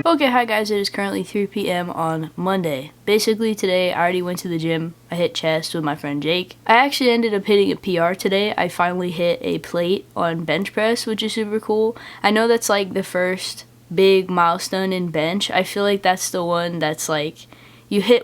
Okay, hi guys, it is currently 3 p.m. on Monday. Basically today I already went to the gym. I hit chest with my friend Jake. I actually ended up hitting a PR today. I finally hit a plate on bench press, which is super cool. I know that's like the first big milestone in bench. I feel like that's the one that's like,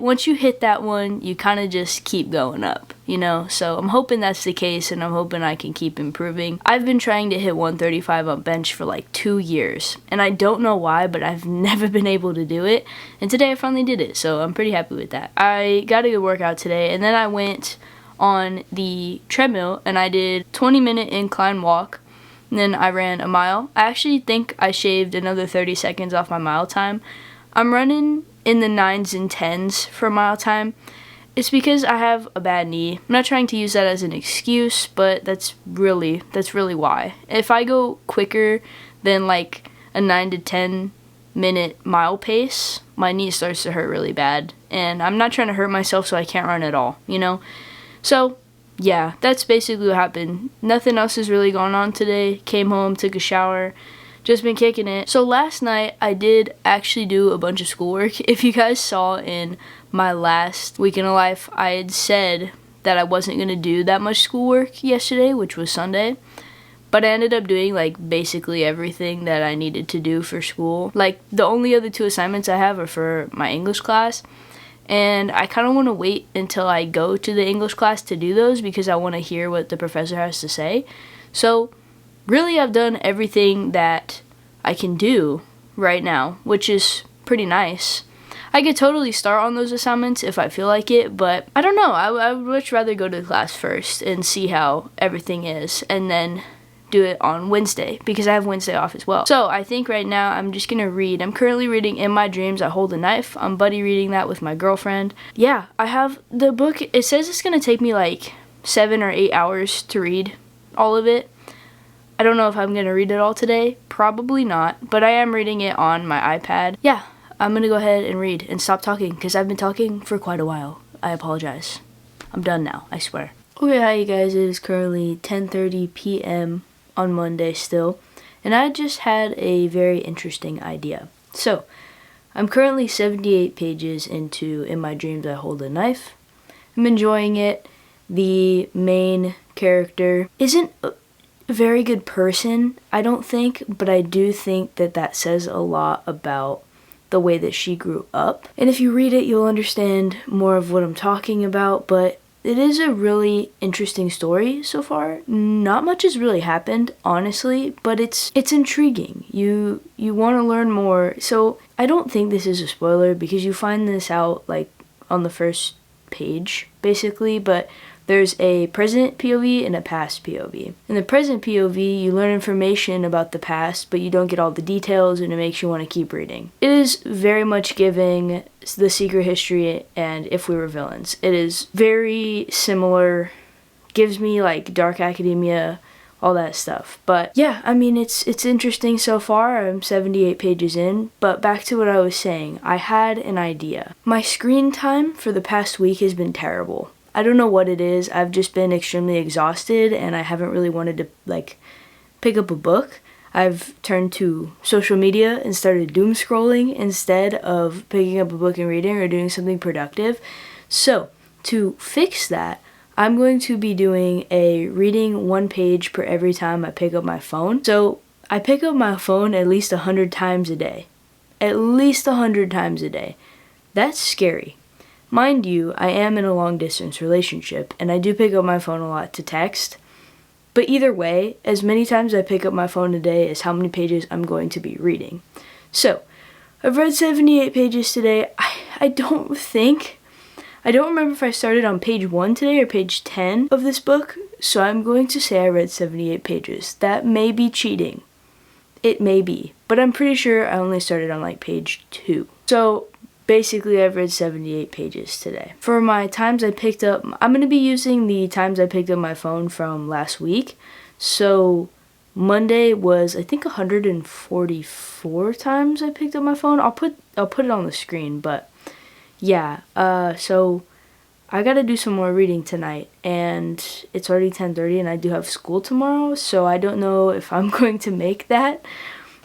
once you hit that one, you kind of just keep going up, you know? So I'm hoping that's the case, and I'm hoping I can keep improving. I've been trying to hit 135 on bench for like 2 years, and I don't know why, but I've never been able to do it, and today I finally did it, so I'm pretty happy with that. I got a good workout today, and then I went on the treadmill, and I did 20-minute incline walk, and then I ran a mile. I actually think I shaved another 30 seconds off my mile time. I'm running in the 9s and 10s for mile time. It's because I have a bad knee. I'm not trying to use that as an excuse, but that's really why. If I go quicker than like a 9 to 10 minute mile pace, my knee starts to hurt really bad, and I'm not trying to hurt myself so I can't run at all, you know? So yeah, that's basically what happened. Nothing else has really gone on today. Came home, took a shower, just been kicking it. So last night I did actually do a bunch of schoolwork. If you guys saw in my last weekend of life, I had said that I wasn't going to do that much schoolwork yesterday, which was Sunday. But I ended up doing like basically everything that I needed to do for school. Like the only other 2 assignments I have are for my English class. And I kind of want to wait until I go to the English class to do those because I want to hear what the professor has to say. So really, I've done everything that I can do right now, which is pretty nice. I could totally start on those assignments if I feel like it, but I don't know. I would much rather go to the class first and see how everything is, and then do it on Wednesday, because I have Wednesday off as well. So I think right now I'm just gonna read. I'm currently reading In My Dreams I Hold a Knife. I'm buddy reading that with my girlfriend. Yeah, I have the book. It says it's gonna take me like 7 or 8 hours to read all of it. I don't know if I'm going to read it all today. Probably not, but I am reading it on my iPad. Yeah, I'm going to go ahead and read and stop talking because I've been talking for quite a while. I apologize. I'm done now, I swear. Okay, hi you guys. It is currently 10:30 p.m. on Monday still, and I just had a very interesting idea. So, I'm currently 78 pages into In My Dreams I Hold a Knife. I'm enjoying it. The main character isn't a very good person, I don't think, but I do think that that says a lot about the way that she grew up. And if you read it, you'll understand more of what I'm talking about, but it is a really interesting story so far. Not much has really happened, honestly, but it's intriguing. You want to learn more. So I don't think this is a spoiler because you find this out like on the first page, basically, but there's a present POV and a past POV. In the present POV, you learn information about the past, but you don't get all the details, and it makes you want to keep reading. It is very much giving The Secret History and If We Were Villains. It is very similar, gives me like Dark Academia, all that stuff. But yeah, I mean, it's interesting so far. I'm 78 pages in, but back to what I was saying. I had an idea. My screen time for the past week has been terrible. I don't know what it is. I've just been extremely exhausted, and I haven't really wanted to like pick up a book. I've turned to social media and started doom scrolling instead of picking up a book and reading or doing something productive. So to fix that, I'm going to be doing a reading 1 page per every time I pick up my phone. So I pick up my phone at least 100 times a day. At least 100 times a day. That's scary. Mind you, I am in a long-distance relationship, and I do pick up my phone a lot to text. But either way, as many times I pick up my phone a day is how many pages I'm going to be reading. So, I've read 78 pages today. I don't remember if I started on page 1 today or page 10 of this book, so I'm going to say I read 78 pages. That may be cheating. It may be, but I'm pretty sure I only started on like page 2. So, basically I've read 78 pages today. For my times I picked up, I'm going to be using the times I picked up my phone from last week. So Monday was, I think, 144 times I picked up my phone. I'll put it on the screen, but yeah. So I gotta do some more reading tonight, and it's already 10:30, and I do have school tomorrow, so I don't know if I'm going to make that,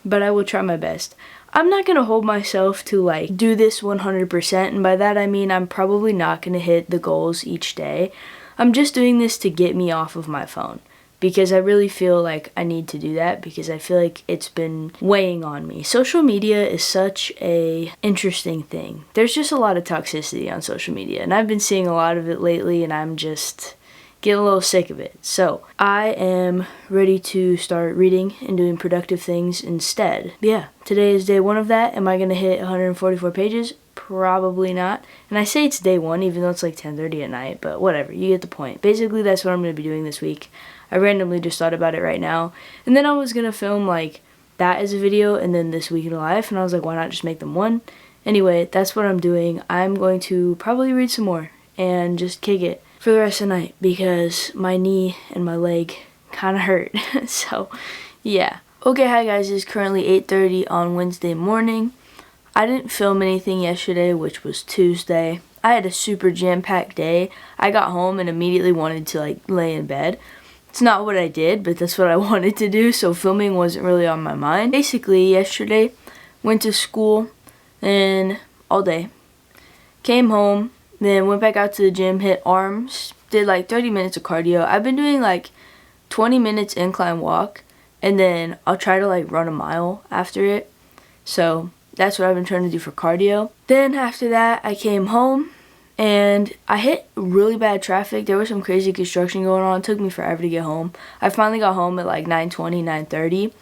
but I will try my best. I'm not gonna hold myself to like do this 100%, and by that I mean I'm probably not gonna hit the goals each day. I'm just doing this to get me off of my phone, because I really feel like I need to do that, because I feel like it's been weighing on me. Social media is such a interesting thing. There's just a lot of toxicity on social media, and I've been seeing a lot of it lately, and I'm just getting a little sick of it. So I am ready to start reading and doing productive things instead. Yeah, today is day 1 of that. Am I gonna hit 144 pages? Probably not. And I say it's day 1 even though it's like 10:30 at night, but whatever, you get the point. Basically that's what I'm going to be doing this week. I randomly just thought about it right now, and then I was going to film like that as a video and then this week in life, and I was like, why not just make them one? Anyway, that's what I'm doing. I'm going to probably read some more and just kick it for the rest of the night because my knee and my leg kind of hurt. So yeah. Okay, hi guys, it's currently 8:30 on Wednesday morning. I didn't film anything yesterday, which was Tuesday. I had a super jam-packed day. I got home and immediately wanted to like lay in bed. It's not what I did, but that's what I wanted to do, so filming wasn't really on my mind. Basically, yesterday, went to school and all day. Came home, then went back out to the gym, hit arms, did like 30 minutes of cardio. I've been doing like 20 minutes incline walk, and then I'll try to like run a mile after it. So that's what I've been trying to do for cardio. Then after that, I came home and I hit really bad traffic. There was some crazy construction going on. It took me forever to get home. I finally got home at like 9:20, 9:30.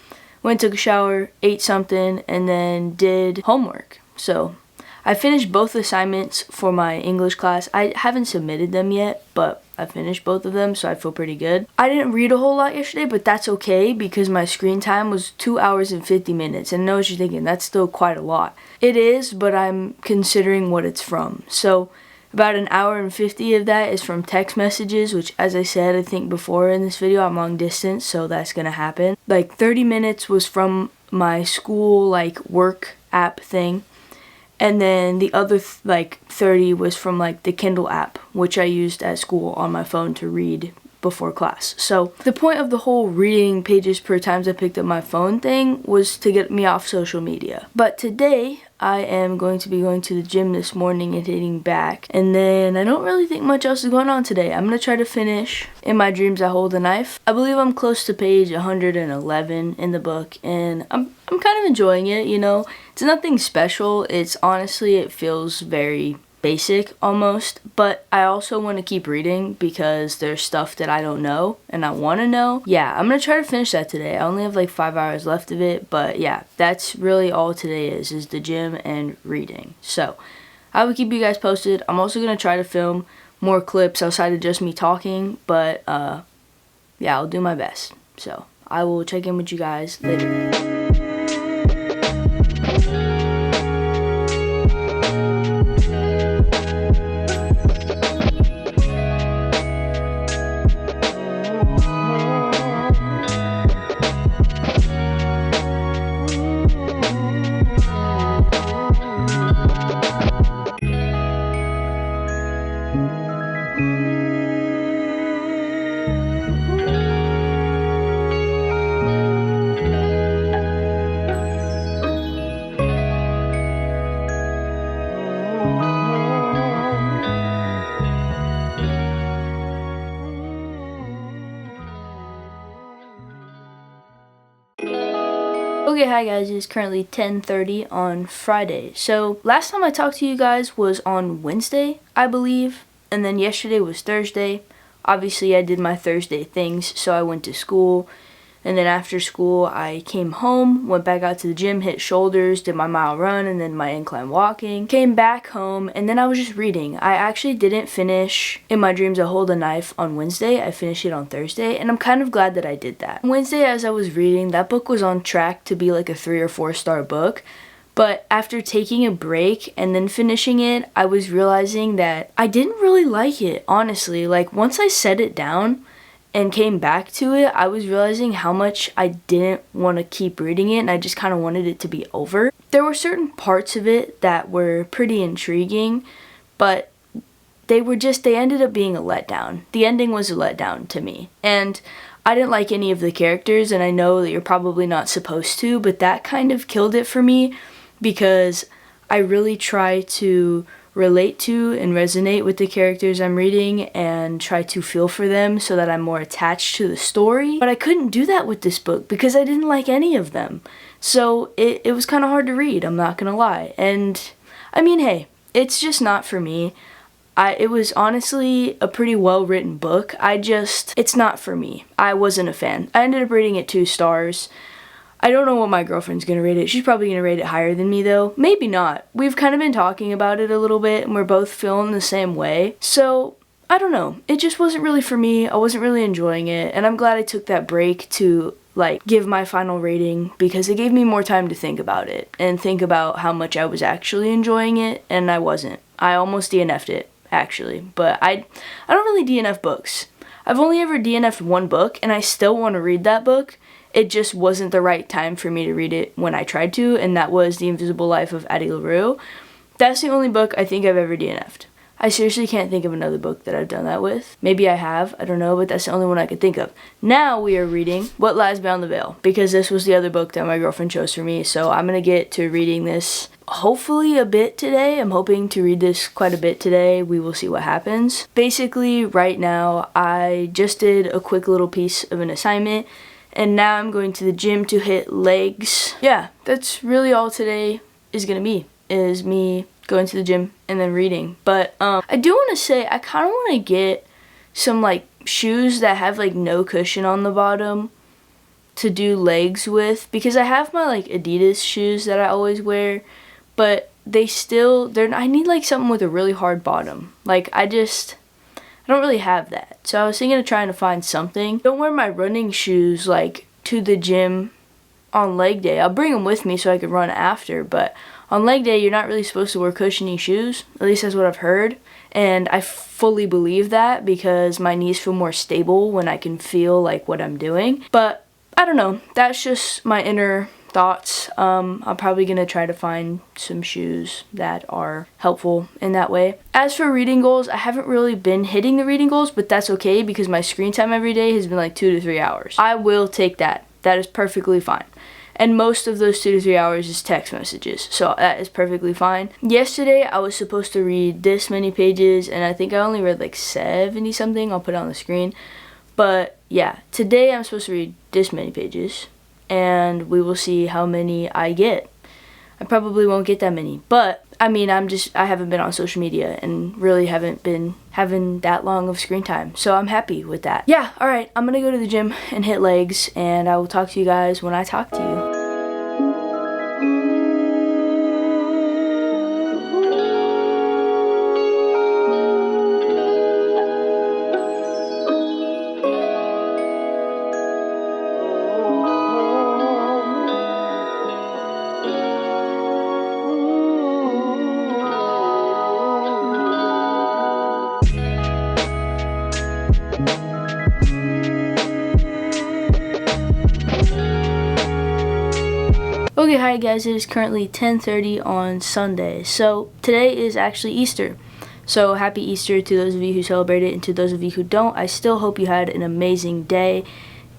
Went, took a shower, ate something, and then did homework. So I finished both assignments for my English class. I haven't submitted them yet, but I finished both of them, so I feel pretty good. I didn't read a whole lot yesterday, but that's okay because my screen time was 2 hours and 50 minutes. And I know what you're thinking, that's still quite a lot. It is, but I'm considering what it's from. So about an hour and 50 of that is from text messages, which, as I said, I think before in this video, I'm long distance, so that's gonna happen. Like 30 minutes was from my school, like work app thing. And then the other like 30 was from like the Kindle app, which I used at school on my phone to read before class. So the point of the whole reading pages per times I picked up my phone thing was to get me off social media. But today I am going to be going to the gym this morning and hitting back. And then I don't really think much else is going on today. I'm going to try to finish In My Dreams I Hold a Knife. I believe I'm close to page 111 in the book, and I'm kind of enjoying it, you know. It's nothing special. It's honestly, it feels very basic almost, but I also want to keep reading because there's stuff that I don't know and I want to know. Yeah, I'm gonna try to finish that today. I only have like 5 hours left of it, but yeah, that's really all today is the gym and reading. So I will keep you guys posted. I'm also gonna try to film more clips outside of just me talking, but yeah, I'll do my best. So I will check in with you guys later. Okay, hi guys, it's currently 10:30 on Friday. So last time I talked to you guys was on Wednesday, I believe, and then yesterday was Thursday. Obviously I did my Thursday things, so I went to school, and then after school I came home, went back out to the gym, hit shoulders, did my mile run, and then my incline walking, came back home, and then I was just reading. I actually didn't finish In My Dreams I Hold a Knife on Wednesday. I finished it on Thursday, and I'm kind of glad that I did that. Wednesday, as I was reading, that book was on track to be like a 3 or 4 star book, But after taking a break and then finishing it, I was realizing that I didn't really like it, honestly. Like, once I set it down and came back to it, I was realizing how much I didn't want to keep reading it, and I just kind of wanted it to be over. There were certain parts of it that were pretty intriguing, but they ended up being a letdown. The ending was a letdown to me. And I didn't like any of the characters, and I know that you're probably not supposed to, but that kind of killed it for me, because I really try to relate to and resonate with the characters I'm reading and try to feel for them so that I'm more attached to the story. But I couldn't do that with this book because I didn't like any of them. So it was kind of hard to read, I'm not gonna lie. And I mean, hey, it's just not for me. It was honestly a pretty well-written book. It's not for me. I wasn't a fan. I ended up rating it 2 stars. I don't know what my girlfriend's gonna rate it. She's probably gonna rate it higher than me though. Maybe not. We've kind of been talking about it a little bit and we're both feeling the same way. So, I don't know. It just wasn't really for me. I wasn't really enjoying it. And I'm glad I took that break to give my final rating, because it gave me more time to think about it and think about how much I was actually enjoying it, and I wasn't. I almost DNF'd it, actually. But I don't really DNF books. I've only ever DNF'd 1 book and I still want to read that book. It just wasn't the right time for me to read it when I tried to, and that was The Invisible Life of Addie LaRue. That's the only book I think I've ever DNF'd. I seriously can't think of another book that I've done that with. Maybe I have, I don't know, but that's the only one I could think of. Now we are reading What Lies Beyond the Veil, because this was the other book that my girlfriend chose for me, so I'm gonna get to reading this hopefully a bit today. I'm hoping to read this quite a bit today. We will see what happens. Basically, right now, I just did a quick little piece of an assignment, and now I'm going to the gym to hit legs. Yeah, that's really all today is gonna be, is me going to the gym and then reading. But I do want to say, I kind of want to get some shoes that have no cushion on the bottom to do legs with, because I have my Adidas shoes that I always wear, but I need something with a really hard bottom. I don't really have that. So I was thinking of trying to find something. I don't wear my running shoes to the gym on leg day. I'll bring them with me so I can run after, but on leg day you're not really supposed to wear cushiony shoes. At least that's what I've heard. And I fully believe that, because my knees feel more stable when I can feel what I'm doing. But I don't know. That's just my inner thoughts. I'm probably gonna try to find some shoes that are helpful in that way. As for reading goals, I haven't really been hitting the reading goals, but that's okay, because my screen time every day has been 2 to 3 hours. I will take that. That is perfectly fine. And most of those 2 to 3 hours is text messages, so that is perfectly fine. Yesterday, I was supposed to read this many pages, and I think I only read 70 something. I'll put it on the screen. But yeah, today I'm supposed to read this many pages, and we will see how many I get. I probably won't get that many, but I mean, I haven't been on social media and really haven't been having that long of screen time, so I'm happy with that. Yeah, alright, I'm gonna go to the gym and hit legs, and I will talk to you guys when I talk to you. Okay, hi guys, it is currently 10:30 on Sunday. So today is actually Easter. So happy Easter to those of you who celebrate it, and to those of you who don't, I still hope you had an amazing day.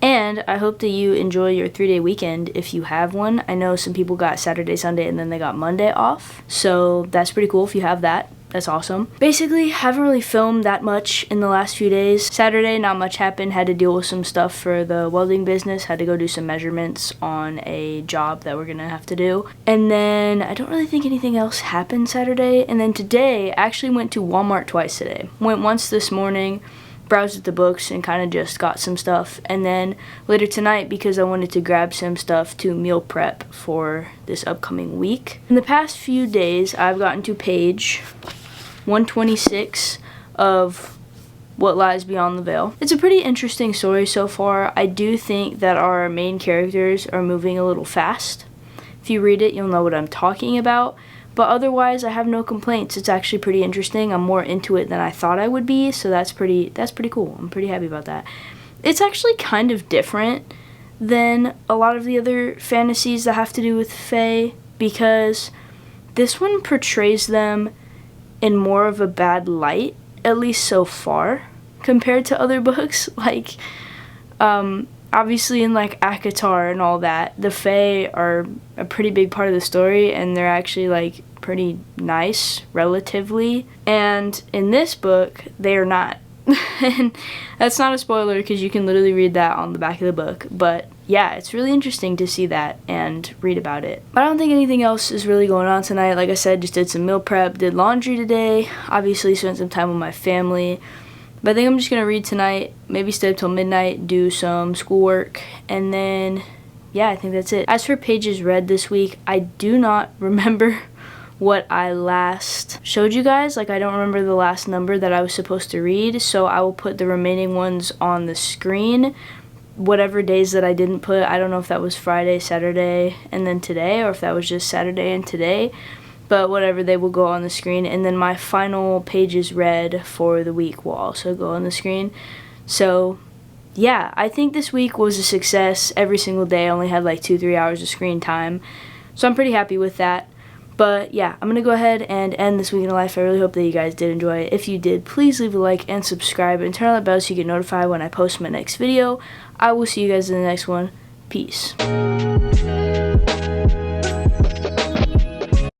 And I hope that you enjoy your 3-day weekend if you have one. I know some people got Saturday, Sunday, and then they got Monday off. So that's pretty cool if you have that. That's awesome. Basically, haven't really filmed that much in the last few days. Saturday, not much happened. Had to deal with some stuff for the welding business. Had to go do some measurements on a job that we're gonna have to do. And then I don't really think anything else happened Saturday. And then today, I actually went to Walmart twice today. Went once this morning, browsed at the books, and kind of just got some stuff. And then later tonight, because I wanted to grab some stuff to meal prep for this upcoming week. In the past few days, I've gotten to page 126 of What Lies Beyond the Veil. It's a pretty interesting story so far. I do think that our main characters are moving a little fast. If you read it, you'll know what I'm talking about. But otherwise, I have no complaints. It's actually pretty interesting. I'm more into it than I thought I would be, so that's pretty cool. I'm pretty happy about that. It's actually kind of different than a lot of the other fantasies that have to do with fae, because this one portrays them in more of a bad light, at least so far, compared to other books. Like, obviously in like ACOTAR and all that, the fae are a pretty big part of the story, and they're actually like pretty nice relatively, and in this book they are not. And that's not a spoiler because you can literally read that on the back of the book, but yeah, it's really interesting to see that and read about it. But I don't think anything else is really going on tonight. Like I said, just did some meal prep, did laundry today, obviously spent some time with my family. But I think I'm just going to read tonight, maybe stay up till midnight, do some schoolwork, and then, yeah, I think that's it. As for pages read this week, I do not remember what I last showed you guys. Like, I don't remember the last number that I was supposed to read, so I will put the remaining ones on the screen. Whatever days that I didn't put, I don't know if that was Friday, Saturday, and then today, or if that was just Saturday and today. But whatever, they will go on the screen, and then my final pages read for the week will also go on the screen. So yeah, I think this week was a success. Every single day I only had like 2-3 hours of screen time, so I'm pretty happy with that. But yeah, I'm gonna go ahead and end this week in life. I really hope that you guys did enjoy it. If you did, please leave a like and subscribe and turn on that bell so you get notified when I post my next video. I will see you guys in the next one. Peace.